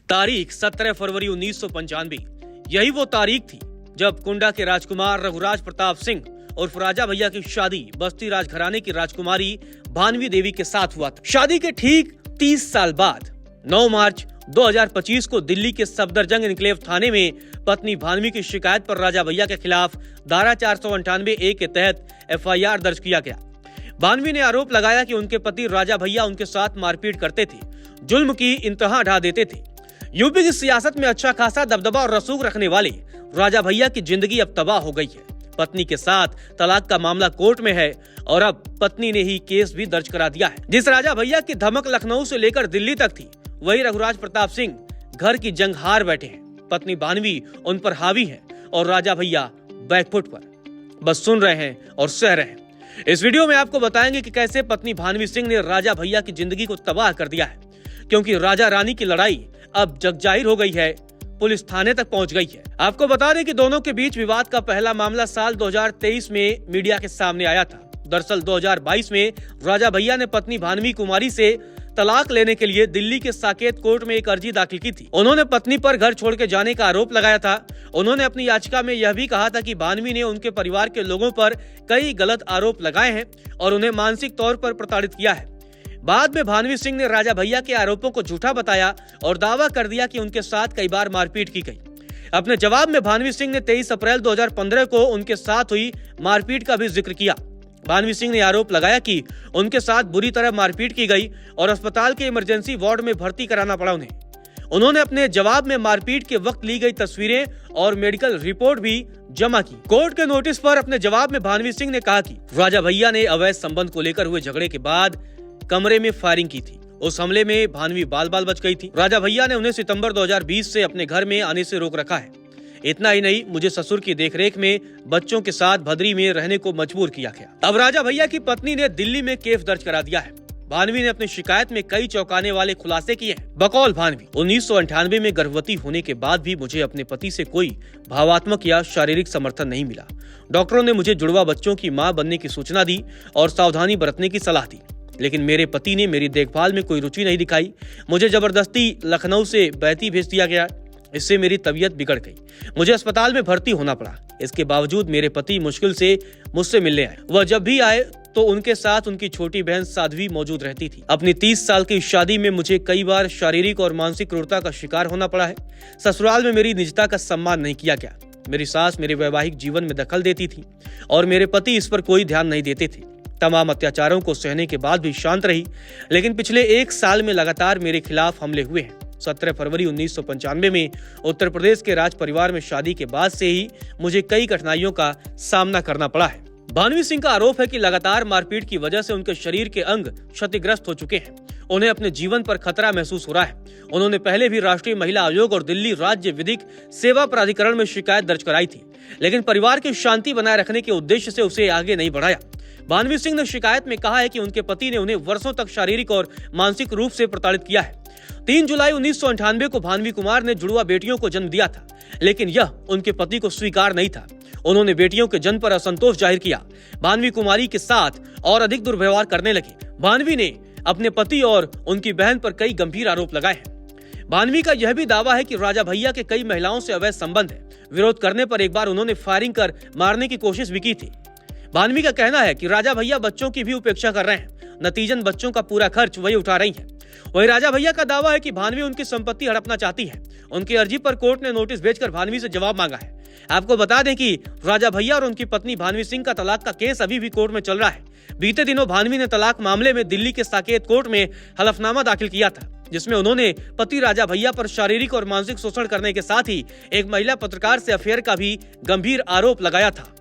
तारीख 17 फरवरी 1995। यही वो तारीख थी जब कुंडा के राजकुमार रघुराज प्रताप सिंह और राजा भैया की शादी बस्ती राजघराने की राजकुमारी भानवी देवी के साथ हुआ था। शादी के ठीक 30 साल बाद 9 मार्च 2025 को दिल्ली के सफदरजंग एन्क्लेव थाने में पत्नी भानवी की शिकायत पर राजा भैया के खिलाफ धारा 498A के तहत FIR दर्ज किया गया। भानवी ने आरोप लगाया कि उनके पति राजा भैया उनके साथ मारपीट करते थे, जुल्म की इंतहा ढा देते थे। यूपी की सियासत में अच्छा खासा दबदबा और रसूख रखने वाले राजा भैया की जिंदगी अब तबाह हो गई है। पत्नी के साथ तलाक का मामला कोर्ट में है और अब पत्नी ने ही केस भी दर्ज करा दिया है। जिस राजा भैया की धमक लखनऊ से लेकर दिल्ली तक थी, वही रघुराज प्रताप सिंह घर की जंग हार बैठे हैं। पत्नी भानवी उन पर हावी है और राजा भैया बैकफुट पर। बस सुन रहे हैं और सह रहे हैं। इस वीडियो में आपको बताएंगे कि कैसे पत्नी भानवी सिंह ने राजा भैया की जिंदगी को तबाह कर दिया है, क्योंकि राजा रानी की लड़ाई अब जगजाहिर हो गई है, पुलिस थाने तक पहुंच गई है। आपको बता दें कि दोनों के बीच विवाद का पहला मामला साल 2023 में मीडिया के सामने आया था। दरअसल 2022 में राजा भैया ने पत्नी भानवी कुमारी से तलाक लेने के लिए दिल्ली के साकेत कोर्ट में एक अर्जी दाखिल की थी। उन्होंने पत्नी पर घर छोड़ के जाने का आरोप लगाया था। उन्होंने अपनी याचिका में यह भी कहा था कि भानवी ने उनके परिवार के लोगों पर कई गलत आरोप लगाए हैं और उन्हें मानसिक तौर पर प्रताड़ित किया है। बाद में भानवी सिंह ने राजा भैया के आरोपों को झूठा बताया और दावा कर दिया कि उनके साथ कई बार मारपीट की गई। अपने जवाब में भानवी सिंह ने 23 अप्रैल 2015 को उनके साथ हुई मारपीट का भी जिक्र किया। भानवी सिंह ने आरोप लगाया कि उनके साथ बुरी तरह मारपीट की गई और अस्पताल के इमरजेंसी वार्ड में भर्ती कराना पड़ा उन्हें। उन्होंने अपने जवाब में मारपीट के वक्त ली गई तस्वीरें और मेडिकल रिपोर्ट भी जमा की। कोर्ट के नोटिस पर अपने जवाब में भानवी सिंह ने कहा कि राजा भैया ने अवैध संबंध को लेकर हुए झगड़े के बाद कमरे में फायरिंग की थी। उस हमले में भानवी बाल बाल बच गई थी। राजा भैया ने उन्हें सितंबर 2020 से अपने घर में आने से रोक रखा है। इतना ही नहीं, मुझे ससुर की देखरेख में बच्चों के साथ भदरी में रहने को मजबूर किया गया। अब राजा भैया की पत्नी ने दिल्ली में केस दर्ज करा दिया है। भानवी ने अपनी शिकायत में कई चौंकाने वाले खुलासे किए हैं। बकौल भानवी, 1998 में गर्भवती होने के बाद भी मुझे अपने पति से कोई भावात्मक या शारीरिक समर्थन नहीं मिला। डॉक्टरों ने मुझे जुड़वा बच्चों की मां बनने की सूचना दी और सावधानी बरतने की सलाह दी, लेकिन मेरे पति ने मेरी देखभाल में कोई रुचि नहीं दिखाई। मुझे जबरदस्ती लखनऊ से बैती भेज दिया गया। इससे मेरी तबीयत बिगड़ गई। मुझे अस्पताल में भर्ती होना पड़ा। इसके बावजूद मेरे पति मुश्किल से मुझसे मिलने आए। वह जब भी आए तो उनके साथ उनकी छोटी बहन साध्वी मौजूद रहती थी। अपनी 30 साल की शादी में मुझे कई बार शारीरिक और मानसिक क्रूरता का शिकार होना पड़ा है। ससुराल में मेरी निजता का सम्मान नहीं किया गया। मेरी सास मेरे वैवाहिक जीवन में दखल देती थी और मेरे पति इस पर कोई ध्यान नहीं देते थे। तमाम अत्याचारों को सहने के बाद भी शांत रही, लेकिन पिछले 1 साल में लगातार मेरे खिलाफ हमले हुए हैं। 17 फरवरी 1995 में उत्तर प्रदेश के राज परिवार में शादी के बाद से ही मुझे कई कठिनाइयों का सामना करना पड़ा है। भानवी सिंह का आरोप है कि लगातार मारपीट की वजह से उनके शरीर के अंग क्षतिग्रस्त हो चुके हैं। उन्हें अपने जीवन पर खतरा महसूस हो रहा है। उन्होंने पहले भी राष्ट्रीय महिला आयोग और दिल्ली राज्य विधिक सेवा प्राधिकरण में शिकायत दर्ज कराई थी, लेकिन परिवार की शांति बनाए रखने के उद्देश्य से उसे आगे नहीं बढ़ाया। भानवी सिंह ने शिकायत में कहा है कि उनके पति ने उन्हें वर्षों तक शारीरिक और मानसिक रूप से प्रताड़ित किया है। 3 जुलाई 1998 को भानवी कुमार ने जुड़वा बेटियों को जन्म दिया था, लेकिन यह उनके पति को स्वीकार नहीं था। उन्होंने बेटियों के जन्म पर असंतोष जाहिर किया। भानवी कुमारी के साथ और अधिक दुर्व्यवहार करने लगे। भानवी ने अपने पति और उनकी बहन पर कई गंभीर आरोप लगाए हैं। भानवी का यह भी दावा है कि राजा भैया के कई महिलाओं से अवैध संबंध है। विरोध करने पर एक बार उन्होंने फायरिंग कर मारने की कोशिश भी की थी। भानवी का कहना है कि राजा भैया बच्चों की भी उपेक्षा कर रहे हैं। नतीजन बच्चों का पूरा खर्च वही उठा रही हैं। वही राजा भैया का दावा है कि भानवी उनकी संपत्ति हड़पना चाहती है। उनकी अर्जी पर कोर्ट ने नोटिस भेजकर भानवी से जवाब मांगा है। आपको बता दें कि राजा भैया और उनकी पत्नी भानवी सिंह का तलाक का केस अभी भी कोर्ट में चल रहा है। बीते दिनों भानवी ने तलाक मामले में दिल्ली के साकेत कोर्ट में हलफनामा दाखिल किया था, जिसमें उन्होंने पति राजा भैया पर शारीरिक और मानसिक शोषण करने के साथ ही एक महिला पत्रकार से अफेयर का भी गंभीर आरोप लगाया था।